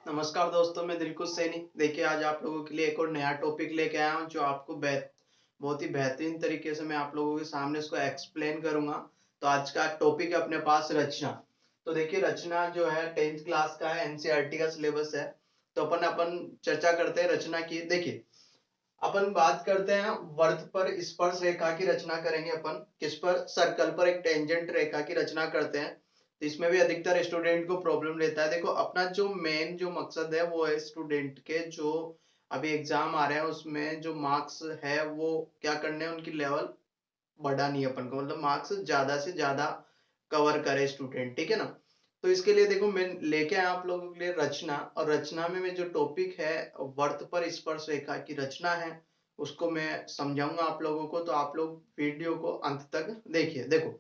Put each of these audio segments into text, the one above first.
नमस्कार दोस्तों, मैं दिलकुश सैनी। देखिए, आज आप लोगों के लिए एक और नया टॉपिक लेके आया हूँ जो आपको बहुत ही बेहतरीन तरीके से मैं आप लोगों के सामने इसको एक्सप्लेन करूंगा। तो आज का टॉपिक है अपने पास रचना। तो देखिए, रचना जो है 10th क्लास का है, एनसीईआरटी का सिलेबस है। तो अपन अपन चर्चा करते हैं रचना की। देखिए, अपन बात करते हैं वर्त पर स्पर्श रेखा की रचना करेंगे। अपन किस पर? सर्कल पर एक टेंजेंट रेखा की रचना करते हैं। तो इसमें भी अधिकतर स्टूडेंट को प्रॉब्लम रहता है। देखो, अपना जो मेन जो मकसद है वो है स्टूडेंट के जो अभी एग्जाम आ रहे हैं उसमें जो मार्क्स है वो क्या करने हैं, उनकी लेवल बढ़ानी है अपन को, मतलब मार्क्स ज्यादा से ज्यादा कवर करे स्टूडेंट, ठीक है ना। तो इसके लिए देखो, मैं लेके आया आप लोगों के लिए रचना, और रचना में जो टॉपिक है वर्त पर स्पर्श रेखा की रचना है, उसको मैं समझाऊंगा आप लोगों को। तो आप लोग वीडियो को अंत तक देखिए। देखो,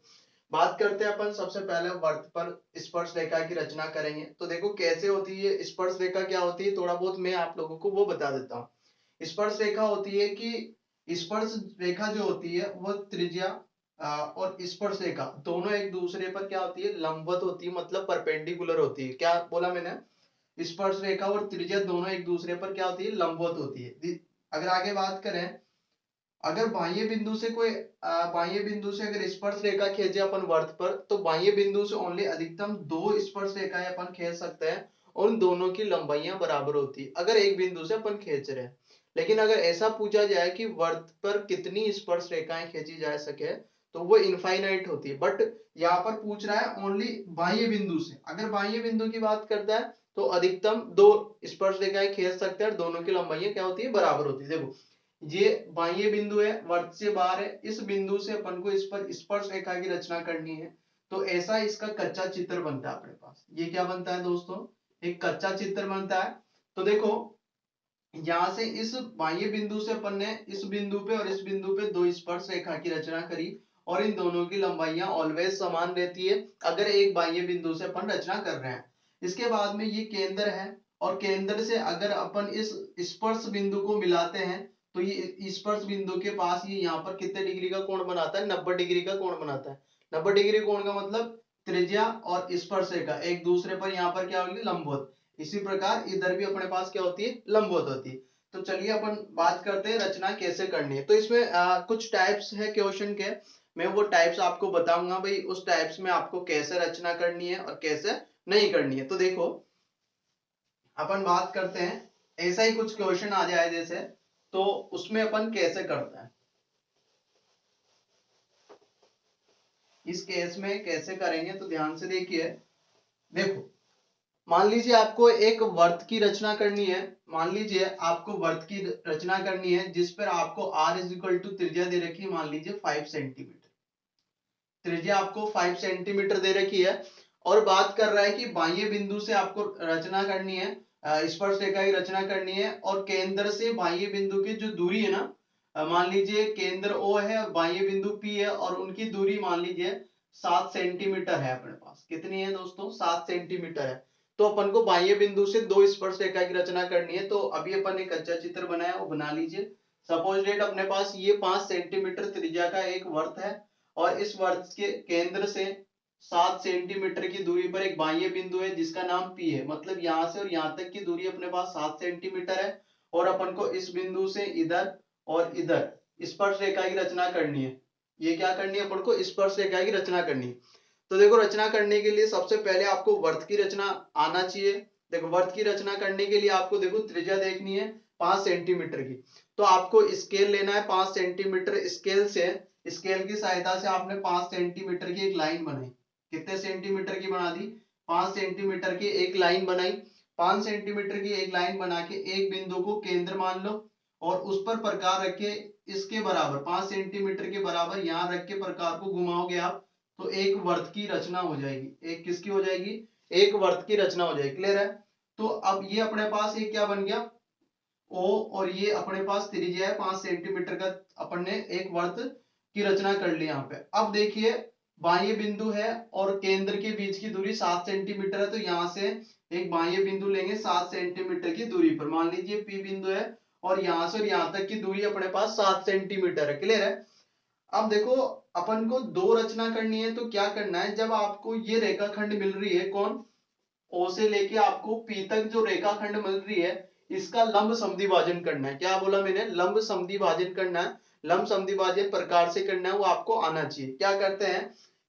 बात करते हैं अपन सबसे पहले वर्त पर स्पर्श रेखा की रचना करेंगे। तो देखो कैसे होती है स्पर्श रेखा, क्या होती है, थोड़ा बहुत मैं आप लोगों को वो बता देता हूँ। स्पर्श रेखा होती है कि स्पर्श रेखा जो होती है वो त्रिज्या और स्पर्श रेखा दोनों एक दूसरे पर क्या होती है, लंबवत होती है, मतलब परपेंडिकुलर होती है। क्या बोला मैंने? स्पर्श रेखा और त्रिज्या दोनों एक दूसरे पर क्या होती है, लंबवत होती है। अगर आगे बात करें, अगर बाह्य बिंदु से बाह्य बिंदु से अगर स्पर्श रेखा खींचे अपन वर्त पर, तो बाह्य बिंदु से ओनली अधिकतम दो स्पर्श रेखाएं अपन खींच सकते हैं, और उन दोनों की लंबाइयां बराबर होती है अगर एक बिंदु से अपन खींच रहे हैं। लेकिन अगर ऐसा पूछा जाए कि वर्त पर कितनी स्पर्श रेखाएं खींची जा सके, तो वो इनफाइनाइट होती है। बट यहाँ पर पूछ रहा है ओनली बाह्य बिंदु से। अगर बाह्य बिंदु की बात करता है तो अधिकतम दो स्पर्श रेखाएं खींच सकते हैं, और दोनों की लंबाइयां क्या होती है, बराबर होती है। देखो, ये बाह्य बिंदु है, वर्त से बाहर है, इस बिंदु से अपन को इस पर स्पर्श रेखा की रचना करनी है। तो ऐसा इसका कच्चा चित्र बनता है अपने पास। ये क्या बनता है दोस्तों? एक कच्चा चित्र बनता है। तो देखो, यहां से इस बाह्य बिंदु से अपन ने इस बिंदु पे और इस बिंदु पे दो स्पर्श रेखा की रचना करी, और इन दोनों की लंबाइयां ऑलवेज समान रहती है अगर एक बाह्य बिंदु से अपन रचना कर रहे हैं। इसके बाद में ये केंद्र है, और केंद्र से अगर अपन इस स्पर्श बिंदु को मिलाते हैं, तो ये स्पर्श बिंदु के पास ये यहाँ पर कितने डिग्री का कोण बनाता है, 90 डिग्री का कोण बनाता है। 90 डिग्री कोण का मतलब त्रिज्या और स्पर्श रेखा एक दूसरे पर यहाँ पर क्या होगी, लंबवत। इसी प्रकार इधर भी अपने पास क्या होती है, लंबवत होती है। तो चलिए अपन बात करते हैं रचना कैसे करनी है। तो इसमें कुछ टाइप्स है क्वेश्चन के। मैं वो टाइप्स आपको बताऊंगा भाई, उस टाइप्स में आपको कैसे रचना करनी है और कैसे नहीं करनी है। तो देखो, अपन बात करते हैं, ऐसा ही कुछ क्वेश्चन आ जाए जैसे, तो उसमें अपन कैसे करते हैं, इस केस में कैसे करेंगे, तो ध्यान से देखिए। देखो, मान लीजिए आपको एक वर्त की रचना करनी है। मान लीजिए आपको वर्त की रचना करनी है जिस पर आपको r इज इक्वल टू त्रिज्या दे रखी है, मान लीजिए 5 सेंटीमीटर। त्रिज्या आपको 5 सेंटीमीटर दे रखी है, और बात कर रहा है कि बाह्य बिंदु से आपको रचना करनी है, स्पर्श रेखा की रचना करनी है, और केंद्र से बाह्य बिंदु की जो दूरी है ना, मान लीजिए केंद्र O है और बाह्य बिंदु P है, और उनकी दूरी मान लीजिए 7 सेंटीमीटर है। अपने पास कितनी है दोस्तों, 7 सेंटीमीटर है। तो अपन को बाह्य बिंदु से दो स्पर्श रेखा की रचना करनी है। तो अभी अपन एक कच्चा चित्र बनाया, वो बना लीजिए। सपोज डेट अपने पास ये 5 सेंटीमीटर त्रिज्या का एक वर्त है, और इस वर्त के केंद्र से 7 सेंटीमीटर की दूरी पर एक बाह्य बिंदु है जिसका नाम P है। मतलब यहां से और यहां तक की दूरी अपने पास 7 सेंटीमीटर है, और अपन को इस बिंदु से इधर और इधर स्पर्श रेखा की रचना करनी है। ये क्या करनी है अपन को, स्पर्श रेखा की रचना करनी है। तो देखो, रचना करने के लिए सबसे पहले आपको वर्त की रचना आना चाहिए। देखो, वर्त की रचना करने के लिए आपको देखो त्रिज्या देखनी है 5 सेंटीमीटर की। तो आपको स्केल लेना है 5 सेंटीमीटर। स्केल से, स्केल की सहायता से आपने 5 सेंटीमीटर की एक लाइन बनाई। कितने सेंटीमीटर की बना दी, 5 सेंटीमीटर की एक लाइन बनाई। 5 सेंटीमीटर की एक लाइन बना के एक बिंदु को केंद्र मान लो, और उस पर प्रकार रख के इसके बराबर 5 सेंटीमीटर के बराबर यहां रख के प्रकार को घुमाओगे आप, तो एक वर्त की रचना हो जाएगी। एक किसकी हो जाएगी, एक वर्त की रचना हो जाएगी। क्लियर है? तो अब ये अपने पास ये क्या बन गया, ओ, और ये अपने पास त्रिज्या है 5 सेंटीमीटर का। अपन ने एक वर्त की रचना कर ली यहाँ पे। अब देखिए, बाह्य बिंदु है और केंद्र के बीच की दूरी 7 सेंटीमीटर है। तो यहां से एक बाह्य बिंदु लेंगे 7 सेंटीमीटर की दूरी पर, मान लीजिए P बिंदु है, और यहां से और यहां तक की दूरी अपने पास 7 सेंटीमीटर है। क्लियर है? अब देखो, अपन को दो रचना करनी है, तो क्या करना है, जब आपको ये रेखाखंड मिल रही है, कौन, ओ से लेके आपको पी तक जो रेखाखंड मिल रही है इसका लंब समद्विभाजन करना है। क्या बोला मैंने? लंब समद्विभाजन करना है। लंब समद्विभाजन प्रकार से करना है वो आपको आना चाहिए। क्या करते हैं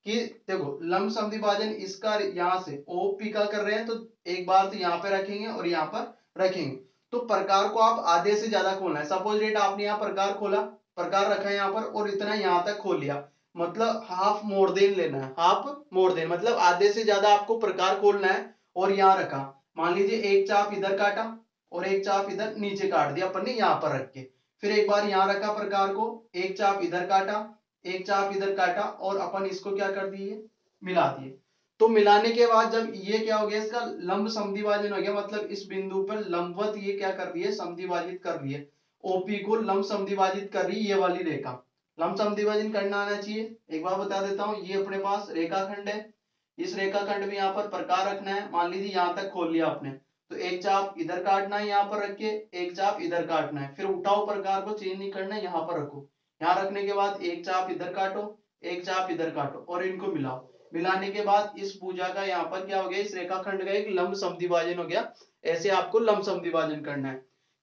कि देखो लंब समद्विभाजन इसका यहां से ओपी का कर रहे हैं तो एक बार तो यहाँ पे रखेंगे और यहाँ पर रखेंगे। तो प्रकार को आप आधे से ज्यादा खोलना है। सपोज डेट आपने यहाँ प्रकार खोला, प्रकार रखा है यहाँ पर और इतना यहाँ तक खोल लिया, मतलब हाफ मोर देन लेना है। हाफ मोर देन मतलब आधे से ज्यादा आपको प्रकार खोलना है और यहाँ रखा। मान लीजिए एक चाप इधर काटा और एक चाप इधर नीचे काट दिया अपन ने यहाँ पर रख के, फिर एक बार यहाँ रखा प्रकार को, एक चाप इधर काटा, एक चाप इधर काटा और अपन इसको क्या कर दिए, मिला दिए। तो मिलाने के बाद जब ये क्या हो गया, इसका लंब समद्विभाजन हो गया, मतलब इस बिंदु पर लंबवत ये क्या कर रही है, समद्विभाजित कर रही है। ओपी को लंब समद्विभाजित कर रही है ये वाली रेखा। लंब समद्विभाजन करना आना चाहिए। एक बार बता देता हूं, ये अपने पास रेखाखंड है, इस रेखाखंड में यहाँ पर प्रकार रखना है। मान लीजिए यहाँ तक खोल लिया आपने, तो एक चाप इधर काटना है यहाँ पर रख के, एक चाप इधर काटना है, फिर उठाओ प्रकार को, चेंज नहीं करना है, यहाँ पर रखो। यहाँ रखने के बाद एक चाप इधर काटो, एक चाप इधर काटो और इनको मिलाओ। मिलाने के बाद इस भुजा का यहाँ पर क्या हो गया, इस रेखाखंड का एक लंब समद्विभाजन हो गया। ऐसे आपको लंब समद्विभाजन करना है।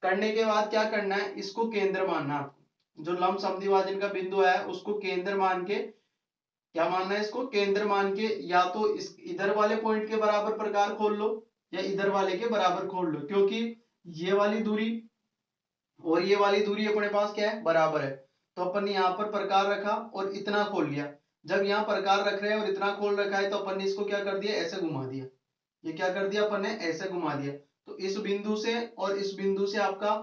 करने के बाद क्या करना है, इसको केंद्र मानना है आपको। जो लंब समद्विभाजन का बिंदु है उसको केंद्र मान के, क्या मानना है, इसको केंद्र मान के या तो इस इधर वाले पॉइंट के बराबर प्रकार खोल लो या इधर वाले के बराबर खोल लो, क्योंकि ये वाली दूरी और ये वाली दूरी अपने पास क्या है, बराबर है। तो अपन ने यहाँ पर प्रकार रखा और इतना खोल लिया। जब यहाँ प्रकार रख रहे हैं और इतना खोल रखा है तो अपन ने इसको क्या कर दिया, ऐसे घुमा दिया। ये क्या कर दिया अपन ने, ऐसे घुमा दिया। तो इस बिंदु से और इस बिंदु से आपका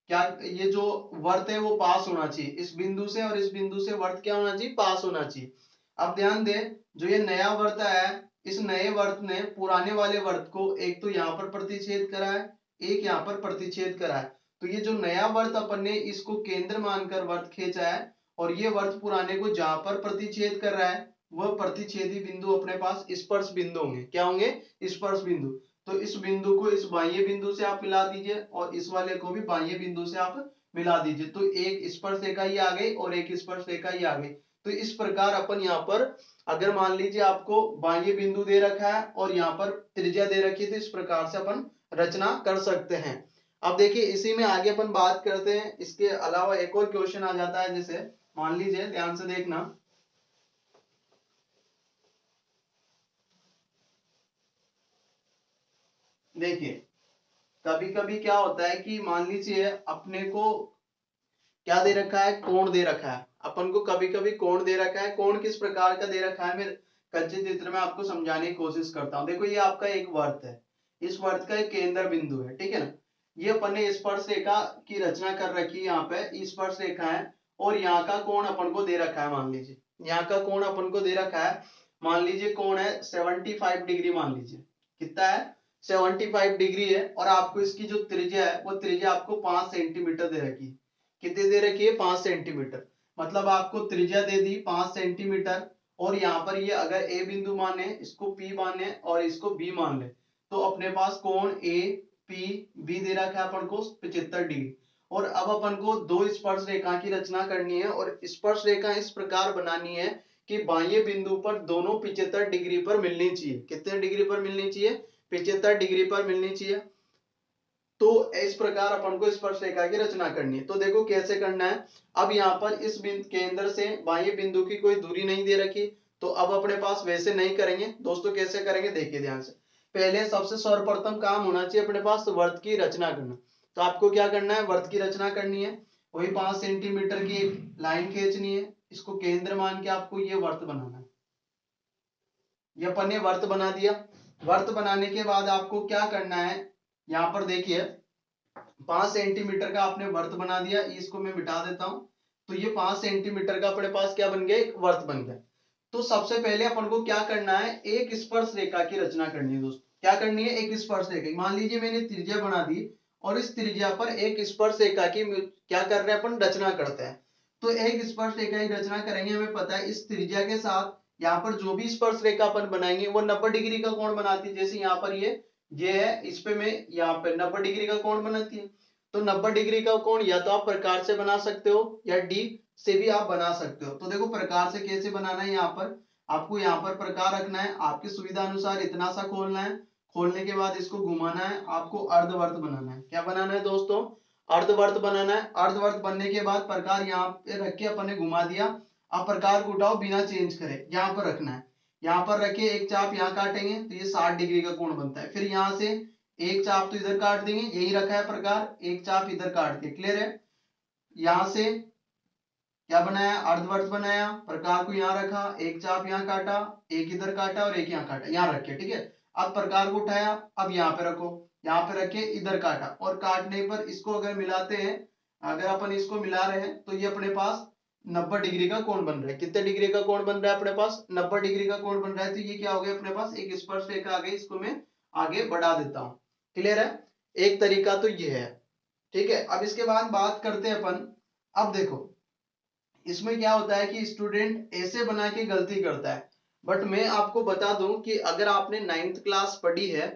क्या, ये जो वर्त है वो पास होना चाहिए। इस बिंदु से और इस बिंदु से वर्त क्या होना चाहिए, पास होना चाहिए। अब ध्यान दें, जो ये नया वर्त है, इस नए वर्त ने पुराने वाले वर्त को एक तो यहाँ पर प्रतिच्छेद करा है, एक यहाँ पर प्रतिच्छेद करा है। तो ये जो नया वर्त अपन ने इसको केंद्र मानकर वर्त खींचा है और ये वर्त पुराने को जहां पर प्रतिच्छेद कर रहा है वह प्रतिच्छेदी बिंदु अपने पास स्पर्श बिंदु होंगे। क्या होंगे, स्पर्श बिंदु। तो इस बिंदु को इस बाह्य बिंदु से आप मिला दीजिए और इस वाले को भी बाह्य बिंदु से आप मिला दीजिए। तो एक स्पर्श रेखा ही आ गई और एक स्पर्श रेखा ही आ गई। तो इस प्रकार अपन यहाँ पर अगर मान लीजिए आपको बाह्य बिंदु दे रखा है और यहाँ पर त्रिज्या दे रखी है तो इस प्रकार से अपन रचना कर सकते हैं। अब देखिए इसी में आगे अपन बात करते हैं। इसके अलावा एक और क्वेश्चन आ जाता है, जैसे मान लीजिए, ध्यान से देखना, देखिए कभी कभी क्या होता है कि मान लीजिए अपने को क्या दे रखा है, कोण दे रखा है। अपन को कभी कभी कोण दे रखा है। कोण किस प्रकार का दे रखा है, मैं कच्चे चित्र में आपको समझाने की कोशिश करता हूँ। देखो ये आपका एक वर्त है, इस वर्त का एक केंद्र बिंदु है, ठीक है ना। ये अपन ने स्पर्श रेखा की रचना कर रखी है, यहाँ पे स्पर्श रेखा है और यहाँ का कोण अपन को दे रखा है। मान लीजिए यहाँ का कोण अपन को दे रखा है, मान लीजिए कोण है 75 डिग्री, मान लीजिए कितना है, 75 डिग्री है। और आपको इसकी जो त्रिज्या है वो त्रिज्या आपको 5 सेंटीमीटर दे रखी है। कितनी दे रखी है, 5 सेंटीमीटर। मतलब आपको त्रिज्या दे दी 5 सेंटीमीटर और यहाँ पर ये अगर ए बिंदु माने, इसको पी माने और इसको बी मान ले, तो अपने पास कोण ए पी बी दे रखा है अपन को 75 डिग्री। और अब अपन को दो स्पर्श रेखा की रचना करनी है और स्पर्श रेखा इस प्रकार बनानी है कि बाह्य बिंदु पर दोनों 75 डिग्री पर मिलनी चाहिए। कितने डिग्री पर मिलनी चाहिए, 75 डिग्री पर मिलनी चाहिए। तो इस प्रकार अपन को स्पर्श रेखा की रचना करनी है। तो देखो कैसे करना है। अब यहाँ पर इस केंद्र से बाह्य बिंदु की कोई दूरी नहीं दे रखी, तो अब अपने पास वैसे नहीं करेंगे दोस्तों। कैसे करेंगे, देखिए ध्यान से। पहले सबसे सर्वप्रथम काम होना चाहिए अपने पास वर्त की रचना करना। तो आपको क्या करना है, वर्त की रचना करनी है। वही 5 सेंटीमीटर की एक लाइन खींचनी है, इसको केंद्र मान के आपको ये वर्त बनाना है। ये अपन ने वर्त बना दिया। वर्त बनाने के बाद आपको क्या करना है, यहाँ पर देखिए 5 सेंटीमीटर का आपने वर्त बना दिया। इसको मैं मिटा देता हूं। तो ये 5 सेंटीमीटर का अपने पास क्या बन गया, एक वर्त बन गया। तो सबसे पहले अपन को क्या करना है, एक स्पर्श रेखा की रचना करनी है दोस्तों। क्या करनी है, एक स्पर्श रेखा। मान लीजिए मैंने त्रिज्या बना दी और इस त्रिज्या पर एक स्पर्श रेखा की क्या कर रहे हैं अपन, रचना करते हैं। तो एक स्पर्श रेखा की रचना करेंगे। हमें पता है इस त्रिज्या के साथ यहाँ पर जो भी स्पर्श रेखा अपन बनाएंगे वो 90 डिग्री का कोण बनाती है। जैसे यहाँ पर ये है, इस पे मैं यहाँ पे 90 डिग्री का कोण बनाती है। तो 90 डिग्री का कोण या तो आप प्रकार से बना सकते हो या डी से भी आप बना सकते हो। तो देखो प्रकार से कैसे बनाना है, यहाँ पर आपको यहाँ पर प्रकार रखना है, आपकी सुविधा अनुसार इतना सा खोलना है खोलने के बाद इसको घुमाना है, आपको अर्धवर्त बनाना है। क्या बनाना है दोस्तों? अर्धवर्त बनाना है। अर्धवर्त बनने के बाद प्रकार यहाँ पे रख के अपन ने घुमा दिया। अब प्रकार को उठाओ बिना चेंज करे, यहाँ पर रखना है। यहाँ पर रखे एक चाप यहाँ काटेंगे तो ये 60 डिग्री का कोण बनता है। फिर यहाँ से एक चाप तो इधर काट देंगे, यही रखा है प्रकार, एक चाप इधर काट के, क्लियर है। यहाँ से क्या बनाया? अर्धवर्त बनाया, प्रकार को यहाँ रखा, एक चाप यहाँ काटा, एक इधर काटा और एक यहाँ काटा, यहाँ रखे, ठीक है। अब प्रकार को उठाया, अब यहाँ पे रखो, यहाँ पे रखे, इधर काटा, और काटने पर इसको अगर मिलाते हैं, अगर अपन इसको मिला रहे हैं तो ये अपने पास 90 डिग्री का कोण बन रहा है। कितने डिग्री का कोण बन रहा है अपने पास? 90 डिग्री का कोण बन रहा है। तो ये क्या हो गया अपने पास? एक स्पर्श रेखा आ गई। इसको मैं आगे बढ़ा देता हूं, क्लियर है। एक तरीका तो ये है, ठीक है। अब इसके बाद बात करते हैं अपन। अब देखो इसमें क्या होता है कि स्टूडेंट ऐसे बना के गलती करता है, बट मैं आपको बता दूं कि अगर आपने 9th क्लास पढ़ी है,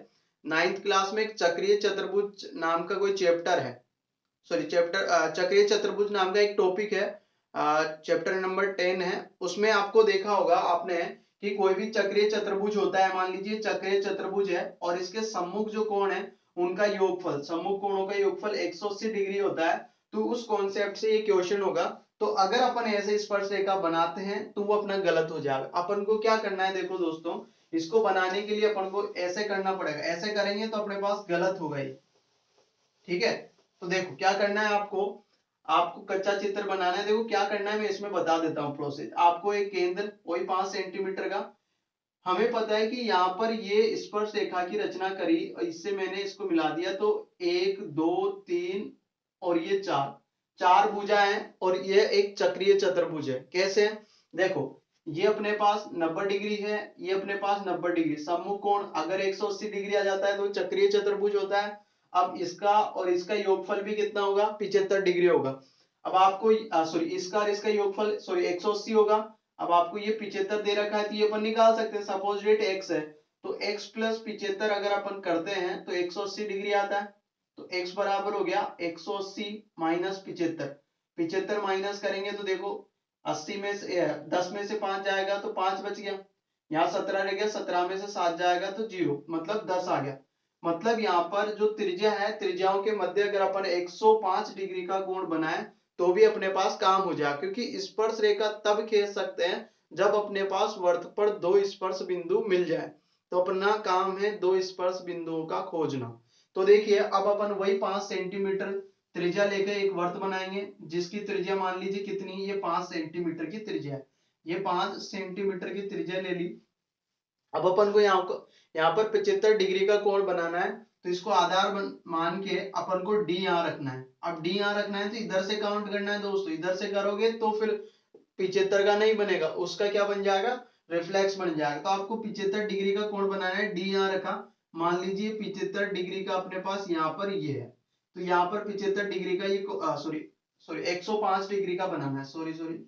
9th क्लास में एक चक्रीय चतुर्भुज नाम का कोई चैप्टर है, सॉरी चैप्टर चक्रीय चतुर्भुज नाम का एक टॉपिक है, चैप्टर नंबर 10 है। उसमें आपको देखा होगा आपने कि कोई भी चक्रीय चतुर्भुज होता है, मान लीजिए चक्रीय चतुर्भुज है और इसके सम्मुख जो कोण है उनका योगफल, सम्मुख कोणों का योगफल 180 डिग्री होता है। तो उस कॉन्सेप्ट से ये क्वेश्चन होगा। तो अगर अपन ऐसे स्पर्श रेखा बनाते हैं तो वो अपना गलत हो जाएगा। अपन को क्या करना है, देखो दोस्तों, इसको बनाने के लिए अपन को ऐसे करना पड़ेगा, ऐसे करेंगे तो अपने पास गलत होगा ये, ठीक है। तो देखो क्या करना है आपको, आपको कच्चा चित्र बनाना है। देखो क्या करना है, मैं इसमें बता देता हूँ प्रोसेस। आपको एक केंद्र वही 5 सेंटीमीटर का, हमें पता है कि यहाँ पर ये स्पर्श रेखा की रचना करी और इससे मैंने इसको मिला दिया, तो 1 2 3 और ये 4 भुजा है और ये एक चक्रीय चतुर्भुज है। कैसे? देखो ये अपने पास 90 डिग्री है, ये अपने पास 90 डिग्री, सम्मुख कोण अगर 180 डिग्री आ जाता है तो चक्रीय चतुर्भुज होता है। अब इसका और इसका योगफल भी कितना होगा? 75 डिग्री होगा। अब आपको सॉरी इसका और इसका योगफल सॉरी 180 होगा। अब आपको ये 75 दे रखा है तो ये अपन निकाल सकते हैं। सपोज रेट x है तो x प्लस 75 अगर अपन करते हैं तो 180 डिग्री आता है। तो x बराबर हो गया 180 माइनस 75, 75 माइनस करेंगे तो देखो 80 में से 10 में से 5 जाएगा तो 5 बच गया, यहाँ 17 रह गया, 17 में से 7 जाएगा तो 0, मतलब 10 आ गया। मतलब यहाँ पर जो त्रिज्या है, त्रिज्याओं के मध्य अगर अपन 105 डिग्री का कोण बनाए तो भी अपने पास काम हो जाए, क्योंकि स्पर्श रेखा तब खींच सकते हैं जब अपने पास वर्त पर दो स्पर्श बिंदु मिल जाए। तो अपना काम है दो स्पर्श बिंदुओं का खोजना। तो देखिए अब अपन वही 5 सेंटीमीटर त्रिज्या लेकर एक वर्त बनाएंगे जिसकी त्रिज्या मान लीजिए कितनी, ये 5 सेंटीमीटर की त्रिज्या है। ये 5 सेंटीमीटर की त्रिज्या ले ली। अब अपन को यहाँ पर 75 डिग्री का कोण बनाना है, तो इसको आधार मान के अपन को डी यहाँ रखना है। अब डी यहाँ रखना है तो इधर से काउंट करना है दोस्तों, इधर से करोगे तो फिर 75 का नहीं बनेगा, उसका क्या बन जाएगा? रिफ्लेक्स बन जाएगा। तो आपको 75 डिग्री का कोण बनाना है, डी यहाँ रखा, मान लीजिए 75 डिग्री का अपने पास यहाँ पर ये है, तो यहाँ पर 75 डिग्री का ये सॉरी सॉरी 105 डिग्री का बनाना है, सॉरी सॉरी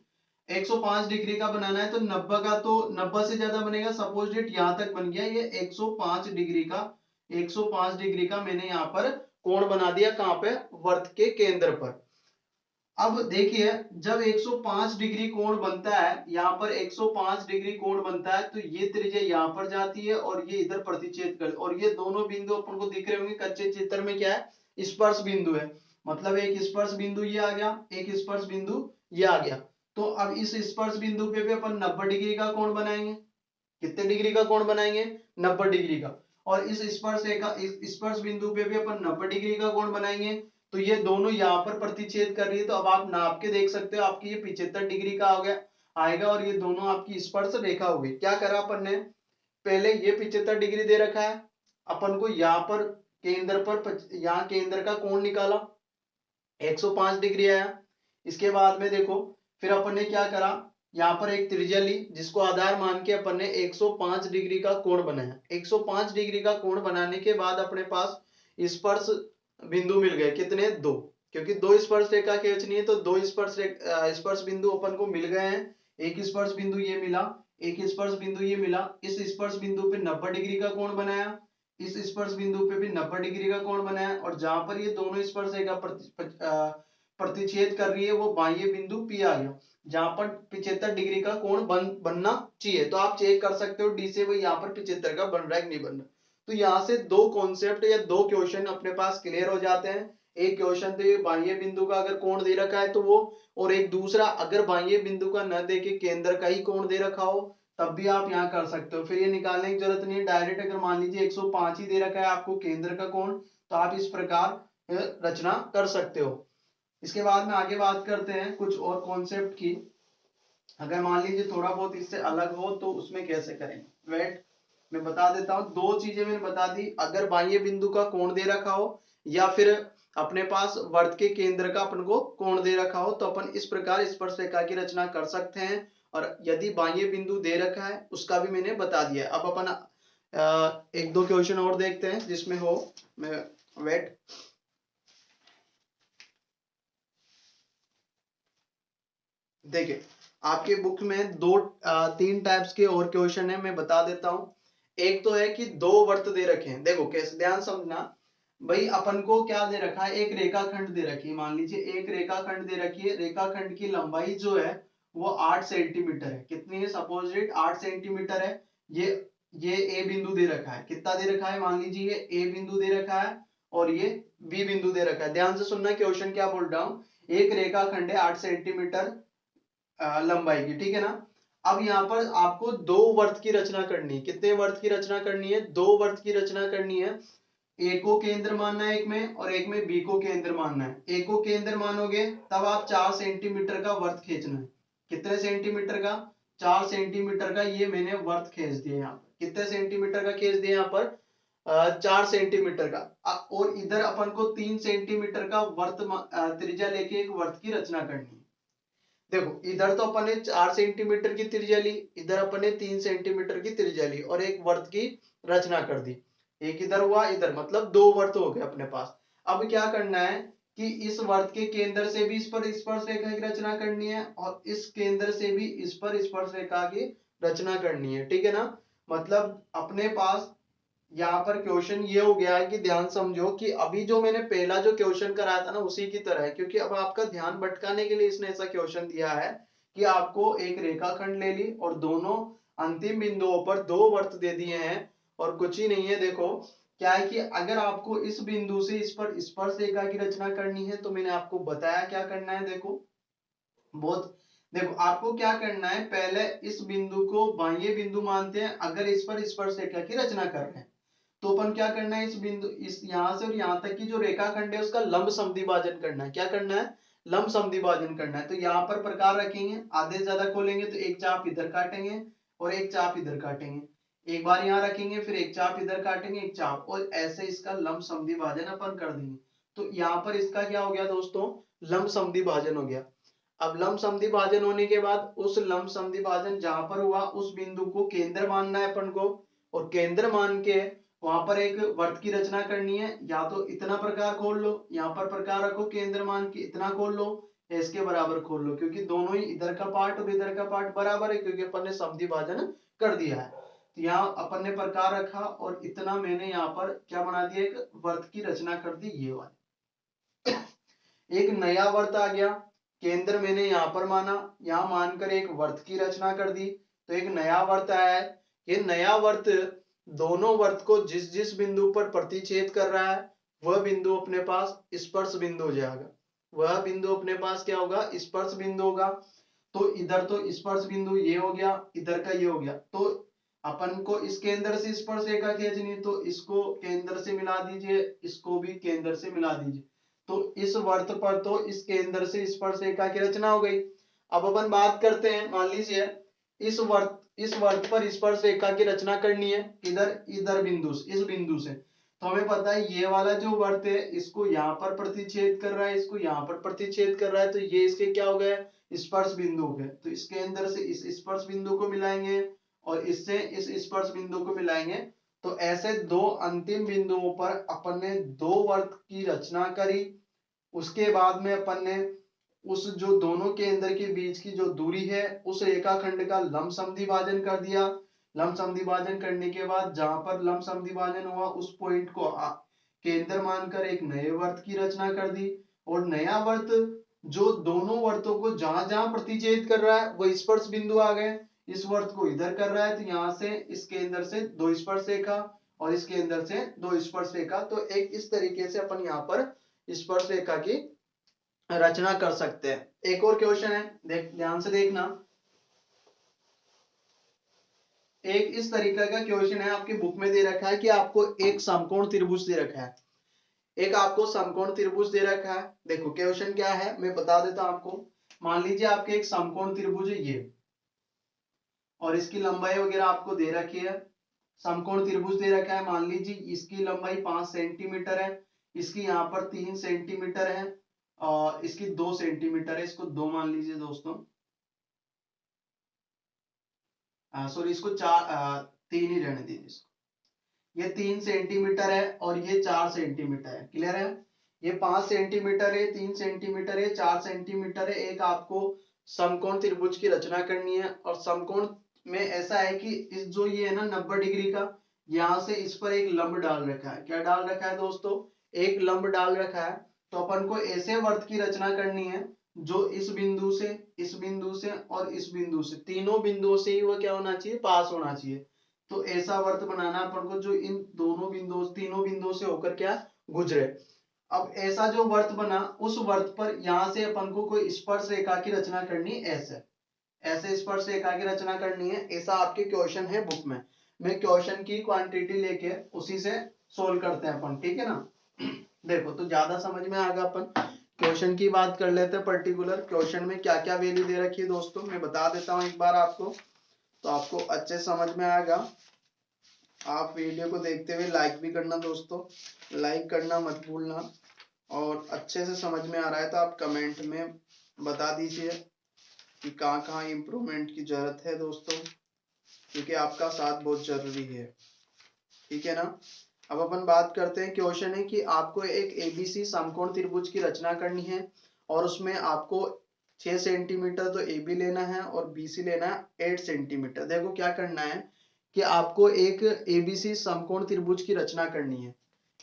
105 डिग्री का बनाना है। तो 90 का तो 90 से ज्यादा बनेगा, सपोज डेट यहां तक बन गया, ये 105 डिग्री का, 105 डिग्री का मैंने यहाँ पर कोण बना दिया, कहां पे? वर्त के केंद्र पर। अब देखिए जब 105 डिग्री कोण बनता है, यहाँ पर 105 डिग्री कोण बनता है, तो ये त्रिज्या यहाँ पर जाती है और ये इधर प्रतिच्छेद कर, और ये दोनों बिंदु अपन को दिख रहे होंगे कच्चे चित्र में, क्या है? स्पर्श बिंदु है। मतलब एक स्पर्श बिंदु ये आ गया, एक स्पर्श बिंदु ये आ गया। तो अब इस स्पर्श बिंदु पे भी अपन 90 डिग्री का कोण बनाएंगे। कितने डिग्री का कोण बनाएंगे? 90 डिग्री का। और इस स्पर्श बिंदु पे भी अपन 90 डिग्री का कोण बनाएंगे। तो ये दोनों यहाँ पर प्रतिच्छेद कर रही है, तो अब आप नाप के देख सकते हो, आपकी ये 75 डिग्री का हो गया आएगा, और ये दोनों आपकी स्पर्श रेखा होगी। क्या करा अपन ने? पहले ये 75 डिग्री दे रखा है, अपन को यहाँ पर केंद्र पर यहाँ केंद्र का कोण निकाला, 105 डिग्री आया। इसके बाद में देखो फिर अपन ने क्या करा, यहाँ पर एक त्रिज्या ली जिसको आधार मान के अपन ने 105 डिग्री का कोण बनाया। 105 डिग्री का कोण बनाने के बाद अपने पास स्पर्श बिंदु मिल गए, कितने? 2, क्योंकि दो स्पर्श रेखा खींचनी है तो दो स्पर्श बिंदु अपन को मिल गए हैं। एक स्पर्श बिंदु ये मिला, एक स्पर्श बिंदु ये मिला। इस स्पर्श बिंदु पे 90 डिग्री का कोण बनाया, इस स्पर्श बिंदु पे भी 90 डिग्री का कोण बनाया, और जहां पर ये दोनों स्पर्श रेखा प्रतिच्छेद कर रही है वो बाह्य बिंदु P आ गया, जहां पर 75 डिग्री का कोण बनना चाहिए। तो आप चेक कर सकते हो डी से वो यहाँ पर 75 का बन रहा है कि नहीं बन रहा। तो यहाँ से दो कॉन्सेप्ट या दो क्वेश्चन अपने पास क्लियर हो जाते हैं। एक क्वेश्चन तो ये बाह्य बिंदु का अगर कोण दे रखा है तो वो, और एक दूसरा अगर बाह्य बिंदु का न दे के केंद्र का ही कोण दे रखा हो तब भी आप यहाँ कर सकते हो। फिर ये निकालने की जरूरत नहीं है, डायरेक्ट अगर मान लीजिए 105 ही दे रखा है आपको केंद्र का कोण, तो आप इस प्रकार रचना कर सकते हो। इसके बाद में आगे बात करते हैं कुछ और कॉन्सेप्ट की। अगर मान लीजिए थोड़ा बहुत इससे अलग हो तो उसमें कैसे करेंगे, वेट मैं बता देता हूं। दो चीजें मैंने बता दी, अगर बाह्य बिंदु का कोण दे रखा हो या फिर अपने पास वर्त के केंद्र का अपन को कोण दे रखा हो तो अपन इस प्रकार स्पर्शरेखा की रचना कर सकते हैं। और यदि बाह्य बिंदु दे रखा है उसका भी मैंने बता दिया। अब अपन एक दो क्वेश्चन और देखते हैं जिसमें हो, मैं वेट देखिए आपके बुक में दो तीन टाइप्स के और क्वेश्चन है, मैं बता देता हूं। एक तो है कि दो वर्त दे रखे हैं, देखो कैसे, ध्यान समझना भाई। अपन को क्या दे रखा है, एक रेखाखंड दे रखी है, मान लीजिए एक रेखाखंड दे रखी है। रेखाखंड की लंबाई जो है वो 8 सेंटीमीटर है। कितनी है, सपोज इट 8 सेंटीमीटर है। ये ए बिंदु दे रखा है, कितना दे रखा है, मान लीजिए ये ए बिंदु दे रखा है और ये बी बिंदु दे रखा है। ध्यान से सुनना क्वेश्चन क्या बोल रहा हूं। एक रेखाखंड है 8 सेंटीमीटर लंबाई की, ठीक है ना। अब यहाँ पर आपको दो वर्त की रचना करनी है। कितने वर्त की रचना करनी है, दो वर्त की रचना करनी है। ए को केंद्र मानना है एक में और एक में बी को केंद्र मानना है। ए को केंद्र मानोगे तब आप 4 सेंटीमीटर का वर्त खींचना है। कितने सेंटीमीटर का, 4 सेंटीमीटर का ये मैंने वर्त खींच दिया। यहाँ पर कितने सेंटीमीटर का खींच दिया, यहाँ पर 4 सेंटीमीटर का। और इधर अपन को 3 सेंटीमीटर का वर्त त्रिज्या लेके एक वर्त की रचना करनी है। देखो इधर तो अपन ने 4 सेंटीमीटर की त्रिज्या ली, इधर अपन ने 3 सेंटीमीटर की त्रिज्या ली और एक वर्त की रचना कर दी। एक इधर हुआ, इधर, मतलब दो वर्त हो गए अपने पास। अब क्या करना है कि इस वर्त के केंद्र से भी इस पर स्पर्श रेखा की रचना करनी है और इस केंद्र से भी इस पर स्पर्श रेखा की रचना करनी है, ठीक है ना। मतलब अपने पास यहाँ पर क्वेश्चन ये हो गया है कि ध्यान समझो कि अभी जो मैंने पहला जो क्वेश्चन कराया था ना उसी की तरह है, क्योंकि अब आपका ध्यान भटकाने के लिए इसने ऐसा क्वेश्चन दिया है कि आपको एक रेखाखंड ले ली और दोनों अंतिम बिंदुओं पर दो वर्त दे दिए हैं और कुछ ही नहीं है। देखो क्या है कि अगर आपको इस बिंदु से इस पर स्पर्श रेखा की रचना करनी है तो मैंने आपको बताया क्या करना है। देखो बहुत, देखो आपको क्या करना है, पहले इस बिंदु को बाह्य बिंदु मानते हैं अगर इस पर स्पर्श रेखा की रचना कर रहे हैं। तो अपन क्या करना है, इस बिंदु, इस यहां से और यहां तक की जो रेखाखंड है उसका लंब समद्विभाजन करना है। क्या करना है, लंब समद्विभाजन करना है। तो यहाँ पर प्रकार रखेंगे, आधे से ज्यादा खोलेंगे तो एक चाप इधर काटेंगे और एक चाप इधर काटेंगे। एक बार यहाँ रखेंगे फिर एक चाप इधर काटेंगे, एक चाप, और ऐसे इसका लंब समद्विभाजन अपन कर देंगे। तो यहाँ पर इसका क्या हो गया दोस्तों, लंब समद्विभाजन हो गया। अब लंब समद्विभाजन होने के बाद उस लंब समद्विभाजन जहां पर हुआ उस बिंदु को केंद्र मानना है अपन को, और केंद्र मान के वहां पर एक वर्त की रचना करनी है। या तो इतना प्रकार खोल लो, यहाँ पर प्रकार रखो केंद्र मान के, इतना खोल लो या इसके बराबर खोल लो, क्योंकि दोनों ही इधर का पार्ट और इधर का पार्ट बराबर है क्योंकि अपन ने समद्विभाजन कर दिया है। तो यहाँ अपन ने प्रकार रखा और इतना मैंने यहाँ पर क्या बना दिया, एक वर्त की रचना कर दी ये वाली। एक नया वर्त आ गया, केंद्र मैंने यहां पर माना, यहां मानकर एक वर्त की रचना कर दी, तो एक नया वर्त आया है। ये नया वर्त दोनों वर्त को जिस जिस बिंदु पर प्रतिच्छेद कर रहा है वह बिंदु अपने पास स्पर्श बिंदु हो जाएगा। वह बिंदु अपने पास क्या होगा, स्पर्श बिंदु होगा। तो इधर तो स्पर्श बिंदु ये हो गया, इधर का ये हो गया। तो अपन को इस केंद्र से स्पर्श रेखा खींचनी, तो इसको केंद्र से मिला दीजिए, इसको भी केंद्र से मिला दीजिए। तो इस वर्त पर तो इस केंद्र से स्पर्श रेखा की रचना हो गई। अब अपन बात करते हैं, मान लीजिए इस वर्त पर स्पर्श रेखा की रचना करनी है, इधर इधर बिंदु से, इस बिंदु से। तो हमें पता है ये वाला जो वर्त है इसको यहाँ पर प्रतिच्छेद कर रहा है, इसको यहाँ पर प्रतिच्छेद कर रहा है, तो ये इसके क्या हो गए, स्पर्श बिंदु हो गए। तो इसके अंदर से इस स्पर्श बिंदु को मिलाएंगे और इससे इस स्पर्श बिंदु को मिलाएंगे। तो ऐसे दो अंतिम बिंदुओं पर अपन ने दो वर्त की रचना करी। उसके बाद में अपन ने उस जो दोनों के अंदर के बीच की जो दूरी है उस रेखाखंड का लंब समद्विभाजन कर दिया। लंब समद्विभाजन करने के बाद जहां पर लंब समद्विभाजन हुआ उस पॉइंट को केंद्र मानकर एक नए वर्त की रचना कर दी। और नया वर्त जो दोनों वर्तों को जहां जहां प्रतिच्छेद कर रहा है वो स्पर्श बिंदु आ गए। इस वर्त को इधर कर रहा है तो यहाँ से इस केंद्र से दो स्पर्श रेखा और इसके अंदर से 2 स्पर्श रेखा। तो एक इस तरीके से अपन यहाँ पर स्पर्श रेखा की रचना कर सकते हैं। एक और क्वेश्चन है, ध्यान से देखना। एक इस तरीके का क्वेश्चन है, आपकी बुक में दे रखा है कि आपको एक समकोण त्रिभुज दे रखा है, एक आपको समकोण त्रिभुज दे रखा है। देखो क्वेश्चन क्या है मैं बता देता हूं आपको। मान लीजिए आपके एक समकोण त्रिभुज है ये, और इसकी लंबाई वगैरह आपको दे रखी है। समकोण त्रिभुज दे रखा है, मान लीजिए इसकी लंबाई 5 सेंटीमीटर है, इसकी यहाँ पर 3 सेंटीमीटर है, और इसकी 2 सेंटीमीटर है, इसको 2 मान लीजिए दोस्तों। सॉरी, इसको 3 ही रहने दीजिए इसको। ये 3 सेंटीमीटर है और ये 4 सेंटीमीटर है। क्लियर है? ये 5 सेंटीमीटर है, 3 सेंटीमीटर है, 4 सेंटीमीटर है। एक आपको समकोण त्रिभुज की रचना करनी है, और समकोण में ऐसा है कि इस जो ये है ना 90 डिग्री का, यहां से इस पर एक लंब डाल रखा है। क्या डाल रखा है दोस्तों? एक लंब डाल रखा है। तो अपन को ऐसे वर्त की रचना करनी है जो इस बिंदु से, इस बिंदु से और इस बिंदु से, तीनों बिंदुओं से ही वो क्या होना चाहिए? पास होना चाहिए। तो ऐसा वर्त बनाना अपन को जो इन दोनों बिंदुओं, तीनों बिंदुओं से होकर क्या गुजरे। अब ऐसा जो वर्त बना, उस वर्त पर यहां से अपन को कोई स्पर्श रेखा की रचना करनी है। ऐसे ऐसे स्पर्श रेखा की रचना करनी है। ऐसा आपके क्वेश्चन है बुक में। मैं क्वेश्चन की क्वांटिटी लेके उसी से सोल्व करते हैं अपन, ठीक है ना। देखो तो ज्यादा समझ में आएगा। अपन क्वेश्चन की बात कर लेते हैं। पर्टिकुलर क्वेश्चन में क्या क्या वैल्यू दे रखी है दोस्तों, मैं बता देता हूं एक बार आपको, तो आपको अच्छे समझ में आएगा। आप वीडियो को देखते हुए लाइक भी करना दोस्तों, लाइक करना मत भूलना। और अच्छे से समझ में आ रहा है तो आप कमेंट में बता दीजिए कि कहाँ कहाँ इम्प्रूवमेंट की जरूरत है दोस्तों, क्योंकि आपका साथ बहुत जरूरी है। ठीक है ना। अब अपन बात करते हैं। क्वेश्चन है कि आपको एक एबीसी समकोण त्रिभुज की रचना करनी है, और उसमें आपको 6 सेंटीमीटर तो ए बी लेना है और बी सी लेना है 8 सेंटीमीटर। देखो क्या करना है कि आपको एक एबीसी समकोण त्रिभुज की रचना करनी है।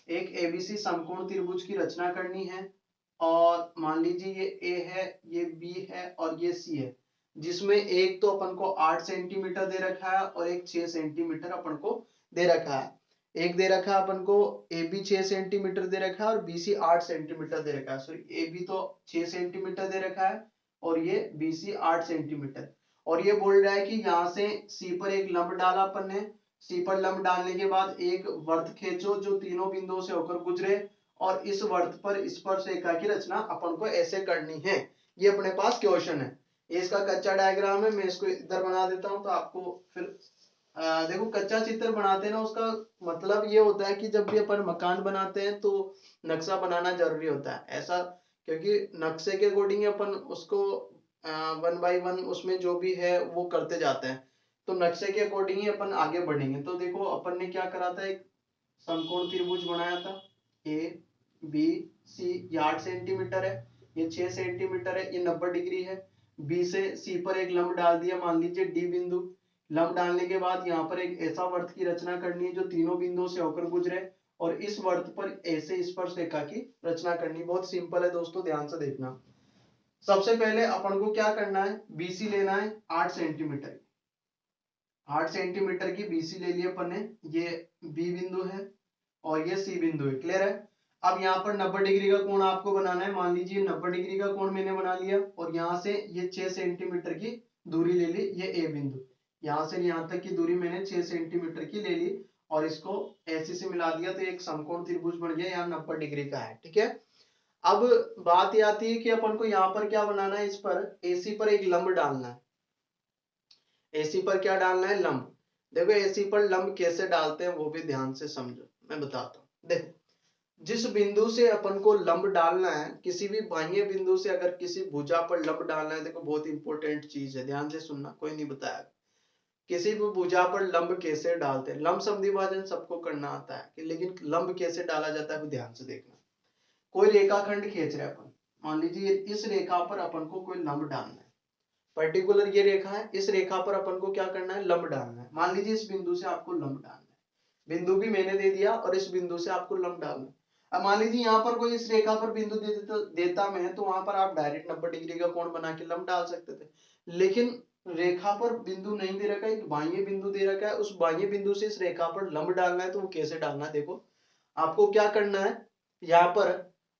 एक एबीसी समकोण त्रिभुज की रचना करनी है, और मान लीजिए ये ए है, ये बी है और ये सी है, जिसमें एक तो अपन को 8 सेंटीमीटर दे रखा है और एक 6 सेंटीमीटर अपन को दे रखा है। एक दे रखा है अपन को ए बी 6 सेंटीमीटर दे रखा है और बी सी 8 सेंटीमीटर दे रखा है। सॉरी, ए बी तो 6 सेंटीमीटर दे रखा है और ये बी सी 8 सेंटीमीटर। और ये बोल रहा है कि यहाँ से सी पर एक लंब डाला अपन ने, सी पर लंब डालने के बाद एक वर्त खींचो जो तीनों बिंदुओं से होकर गुजरे, और इस वर्त पर स्पर्श रेखा की रचना अपन को ऐसे करनी है। ये अपने पास क्वेश्चन है। ये इसका कच्चा डायग्राम है, मैं इसको इधर बना देता हूं तो आपको फिर देखो कच्चा चित्र बनाते हैं ना, उसका मतलब ये होता है कि जब भी अपन मकान बनाते हैं तो नक्शा बनाना जरूरी होता है ऐसा, क्योंकि नक्शे के अकॉर्डिंग अपन उसको 1 बाय 1 उसमें जो भी है वो करते जाते हैं। तो नक्शे के अकॉर्डिंग ही अपन आगे बढ़ेंगे। तो देखो अपन ने क्या करा था, एक समकोण त्रिभुज बनाया था। ए बी सी, ये 8 सेंटीमीटर है, ये 6 सेंटीमीटर है, ये 90 डिग्री है। बी से सी पर एक लंब डाल दिया, मान लीजिए डी बिंदु। लंब डालने के बाद यहाँ पर एक ऐसा वर्त की रचना करनी है जो तीनों बिंदुओं से होकर गुजरे, और इस वर्त पर ऐसे स्पर्श रेखा की रचना करनी। बहुत सिंपल है दोस्तों, ध्यान से देखना। सबसे पहले अपन को क्या करना है, बीसी लेना है 8 सेंटीमीटर। 8 सेंटीमीटर की बीसी ले लिया अपन ने। ये बी बिंदु है और ये सी बिंदु है। क्लियर है? अब यहाँ पर 90 डिग्री का कोण आपको बनाना है। मान लीजिए 90 डिग्री का कोण मैंने बना लिया, और यहाँ से ये 6 सेंटीमीटर की दूरी ले ली। ये ए बिंदु, यहाँ से यहाँ तक की दूरी मैंने 6 सेंटीमीटर की ले ली, और इसको ऐसे से मिला दिया तो एक समकोण त्रिभुज बन गया। यहाँ 90 डिग्री का है। ठीक है। अब बात ये आती है कि अपन को यहाँ पर क्या बनाना है, इस पर एसी पर एक लंब डालना है। एसी पर क्या डालना है, लंब। देखो एसी पर लंब कैसे डालते हैं वो भी ध्यान से समझो, मैं बताता हूँ। देखो जिस बिंदु से अपन को लंब डालना है, किसी भी बाह्य बिंदु से अगर किसी भुजा पर लंब डालना है, देखो बहुत इंपॉर्टेंट चीज है, ध्यान से सुनना, कोई नहीं बताया। किसी भी भुजा पर लंब कैसे डालते हैं, लंब समद्विभाजन सबको करना आता है, लेकिन लंब कैसे डाला जाता है वो ध्यान से देखना। कोई रेखाखंड खींच रहे अपन, मान लीजिए इस रेखा पर अपन को कोई लंब डालना है। पर्टिकुलर ये रेखा है, इस रेखा पर अपन को क्या करना है, लंब डालना है। मान लीजिए इस बिंदु से आपको लंब डालना है, बिंदु भी मैंने दे दिया और इस बिंदु से आपको लंब डालना है। अब मान लीजिए यहाँ पर कोई इस रेखा पर बिंदु देता मैं, तो वहां पर आप डायरेक्ट 90 डिग्री का कोण बना के लंब डाल सकते थे। लेकिन रेखा पर बिंदु नहीं दे रखा है, एक बाह्य बिंदु दे रखा है, उस बाह्य बिंदु से इस रेखा पर लंब डालना है। तो वो कैसे डालना है, देखो आपको क्या करना है, यहाँ पर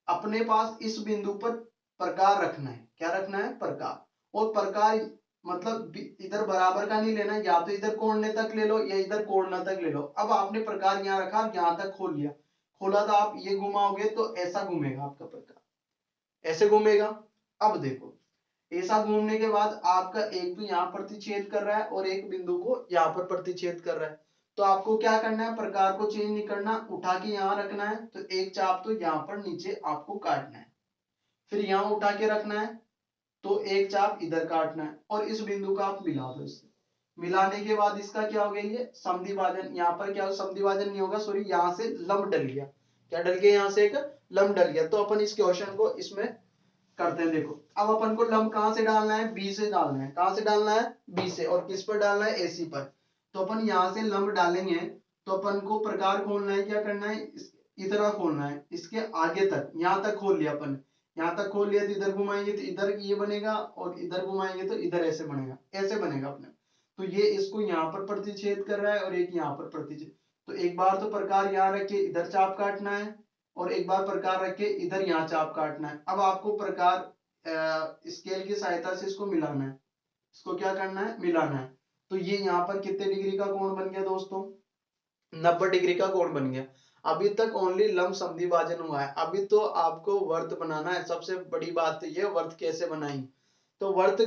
अपने पास इस बिंदु पर प्रकार रखना है। क्या रखना है, प्रकार। और प्रकार मतलब इधर बराबर का नहीं लेना, या तो इधर कोणने तक ले लो या इधर कोणना तक ले लो। अब आपने प्रकार यहाँ रखा, यहाँ तक खोल लिया, खोला था, आप ये घुमाओगे तो ऐसा घूमेगा आपका प्रकार, ऐसे घूमेगा। अब देखो ऐसा घूमने के बाद आपका एक तो यहाँ प्रतिच्छेद कर रहा है और एक बिंदु को यहाँ पर प्रतिच्छेद कर रहा है। तो आपको क्या करना है, प्रकार को चेंज नहीं करना, उठा के यहाँ रखना है। तो एक चाप तो यहाँ पर नीचे आपको काटना है, फिर यहाँ उठा के रखना है, तो एक चाप इधर काटना है, और इस बिंदु का आप मिला दो। इससे मिलाने के बाद इसका क्या हो गया, ये समद्विभाजन। यहाँ पर क्या समद्विभाजन नहीं होगा, सॉरी, यहाँ से लंब डल गया। क्या डल गया, यहाँ से एक लंब डल गया। तो अपन इस क्वेश्चन को इसमें करते हैं। देखो अब अपन को लंब कहां से डालना है, बी से डालना है। कहां से डालना है, बी से। और किस पर डालना है, एसी पर। तो अपन यहां से लंब डालेंगे, तो अपन को प्रकार खोलना है। क्या करना है, इतना खोलना है, इसके आगे तक, यहां तक खोल लिया अपन। यहां तक खोल लिया तो इधर घुमाएंगे तो इधर ये बनेगा, और इधर घुमाएंगे तो इधर ऐसे बनेगा, ऐसे बनेगा अपने। तो ये इसको यहाँ पर प्रतिच्छेद कर रहा है और एक यहाँ पर प्रतिच्छेद। तो एक बार तो प्रकार यहाँ रख के इधर चाप काटना है, और एक बार प्रकार रख के इधर यहाँ चाप काटना है। अब आपको प्रकार स्केल की सहायता से इसको मिलाना है। इसको क्या करना है, मिलाना है। तो ये यहाँ पर कितने डिग्री का कोण बन गया दोस्तों, 90 डिग्री का कोण बन गया। अभी तक ओनली लंब समद्विभाजन हुआ है, अभी तो आपको वर्त बनाना है। सबसे बड़ी बात तो ये, वर्त कैसे बनाएंगे। तो वर्त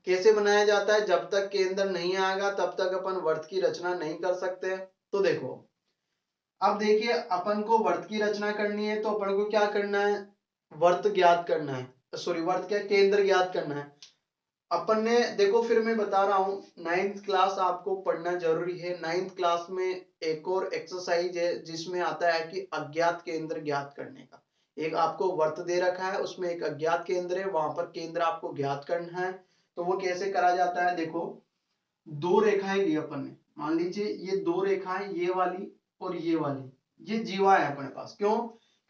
कैसे बनाया जाता है, जब तक केंद्र नहीं आएगा तब तक अपन वर्त की रचना नहीं कर सकते। तो देखो अब देखिए, अपन को वर्त की रचना करनी है, तो अपन को क्या करना है, वर्त ज्ञात करना है, सॉरी वर्त क्या, केंद्र ज्ञात करना है। अपन ने देखो, फिर मैं बता रहा हूं, 9th क्लास आपको पढ़ना जरूरी है। 9th क्लास में एक और एक्सरसाइज है जिसमें आता है कि अज्ञात केंद्र ज्ञात करने का। एक आपको वर्त दे रखा है, उसमें एक अज्ञात केंद्र है, वहां पर केंद्र आपको ज्ञात करना है। तो वो कैसे करा जाता है, देखो दो रेखाएं ली अपन ने, मान लीजिए ये दो रेखाएं, ये वाली और ये वाली, ये जीवा है अपने पास। क्यों,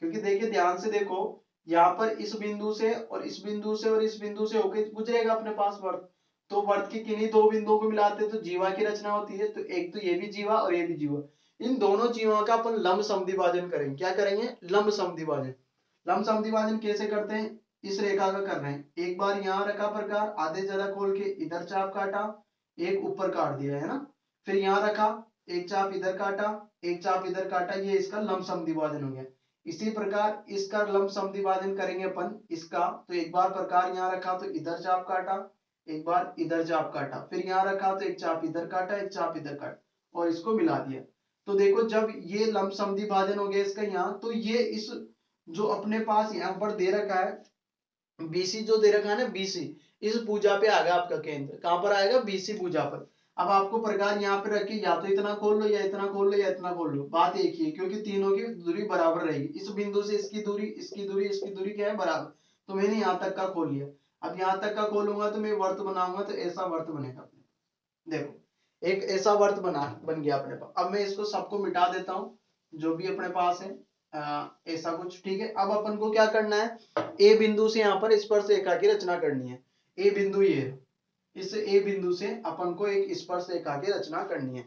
क्योंकि देखिए ध्यान से देखो, यहाँ पर इस बिंदु से और इस बिंदु से और इस बिंदु से होकर गुजरेगा अपने पास वर्त। तो वर्त के किन्हीं दो बिंदुओं को मिलाते तो जीवा की रचना होती है। तो एक तो ये भी जीवा और ये भी जीवा, इन दोनों जीवा का अपन लंब समद्विभाजन करेंगे। क्या करेंगे, लंब समद्विभाजन। लंब समद्विभाजन कैसे करते हैं, इस रेखा का कर रहे हैं। एक बार यहाँ रखा प्रकार, आधे जरा खोल के इधर चाप काटा, एक ऊपर काट दिया है ना, फिर यहाँ रखा, एक चाप इधर काटा, एक चाप इधर काटा, ये इसका लंब समद्विभाजन हो गया। इसी प्रकार इसका लंब समद्विभाजन करेंगे अपन इसका। तो एक बार प्रकार यहाँ रखा तो इधर चाप काटा, एक बार इधर चाप काटा, फिर यहाँ रखा तो एक चाप इधर काटा, एक चाप इधर काटा, और इसको मिला दिया। तो देखो जब ये लंब समद्विभाजन हो गया इसका यहाँ, तो ये इस जो अपने पास यहाँ पर दे रखा है बीसी, जो दे रखा है ना बीसी, इस भुजा पे आएगा आपका केंद्र। कहां पर आएगा, बीसी भुजा पर। अब आपको प्रकार यहाँ पे रखी, या तो इतना खोल लो या इतना खोल लो या इतना खोल लो, बात एक ही है, क्योंकि तीनों की दूरी बराबर रहेगी। इस बिंदु से इसकी दूरी, इसकी दूरी, इसकी दूरी क्या है, बराबर। तो मैंने यहाँ तक का खोल लिया। अब यहाँ तक का खोलूंगा तो मैं वर्त बनाऊंगा, तो ऐसा वर्त बनेगा अपने। देखो एक ऐसा वर्त बन गया अपने पास। अब मैं इसको सबको मिटा देता हूँ जो भी अपने पास है, ऐसा कुछ, ठीक है। अब अपन को क्या करना है, ए बिंदु से यहाँ पर स्पर्श रेखा की रचना करनी है। ए बिंदु ये है, इस ए बिंदु से अपन को एक स्पर्श रेखा की रचना करनी है।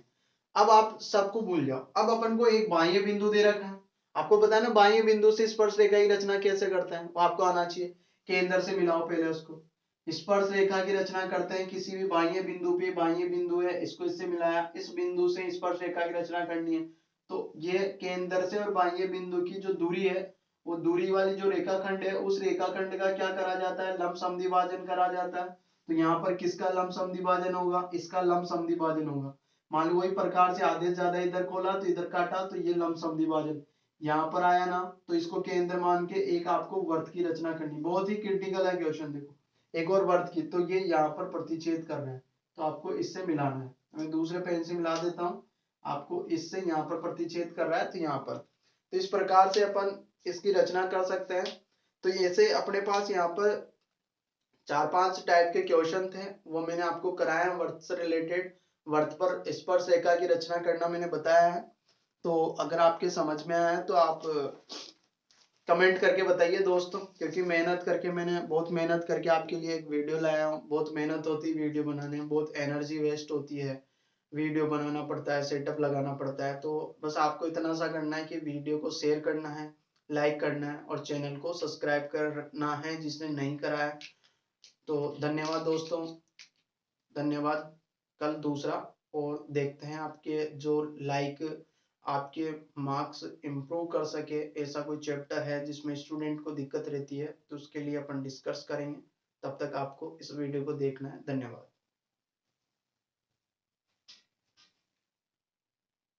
अब आप सबको भूल जाओ, अब अपन को एक बाह्य बिंदु दे रखा है। आपको पता है ना बाह्य बिंदु से स्पर्श रेखा की रचना कैसे करते हैं, वो आपको आना चाहिए। केंद्र से मिलाओ पहले उसको, स्पर्श रेखा की रचना करते हैं किसी भी बाह्य बिंदु पे। बाह्य बिंदु है, इसको इससे मिलाया, इस बिंदु से स्पर्श रेखा की रचना करनी है। तो ये केंद्र से और बाह्य बिंदु की जो दूरी है, वो दूरी वाली जो रेखाखंड है, उस रेखाखंड का क्या करा जाता है, लंब समद्विभाजन करा जाता है। तो यहाँ पर किसका लंब समद्विभाजन होगा, इसका लंब समद्विभाजन होगा। मान लो वही प्रकार से आधे से ज्यादा इधर खोला तो इधर काटा, तो ये लंब समद्विभाजन यहाँ पर आया ना। तो इसको केंद्र मान के एक आपको वर्त की रचना करनी, बहुत ही क्रिटिकल है क्वेश्चन। देखो एक और वर्त की, तो ये यहाँ पर प्रतिच्छेद कर रहे हैं, तो आपको इससे मिलाना है। मैं दूसरे पेन से मिला देता हूँ, आपको इससे यहाँ पर प्रतिच्छेद कर रहा है, तो यहाँ पर। तो इस प्रकार से अपन इसकी रचना कर सकते हैं। तो ऐसे अपने पास यहाँ पर 4-5 टाइप के क्वेश्चन थे, वो मैंने आपको कराया वर्त से रिलेटेड। वर्त पर स्पर्श रेखा की रचना करना मैंने बताया है। तो अगर आपके समझ में आया है तो आप कमेंट करके बताइए दोस्तों, क्योंकि मैंने बहुत मेहनत करके आपके लिए एक वीडियो लाया हूँ। बहुत मेहनत होती है वीडियो बनाने में, बहुत एनर्जी वेस्ट होती है, वीडियो बनाना पड़ता है, सेटअप लगाना पड़ता है। तो बस आपको इतना सा करना है कि वीडियो को शेयर करना है, लाइक करना है और चैनल को सब्सक्राइब करना है जिसने नहीं करा है। तो धन्यवाद दोस्तों, धन्यवाद। कल दूसरा और देखते हैं आपके जो लाइक आपके मार्क्स इम्प्रूव कर सके, ऐसा कोई चैप्टर है जिसमें स्टूडेंट को दिक्कत रहती है तो उसके लिए अपन डिस्कस करेंगे। तब तक आपको इस वीडियो को देखना है। धन्यवाद।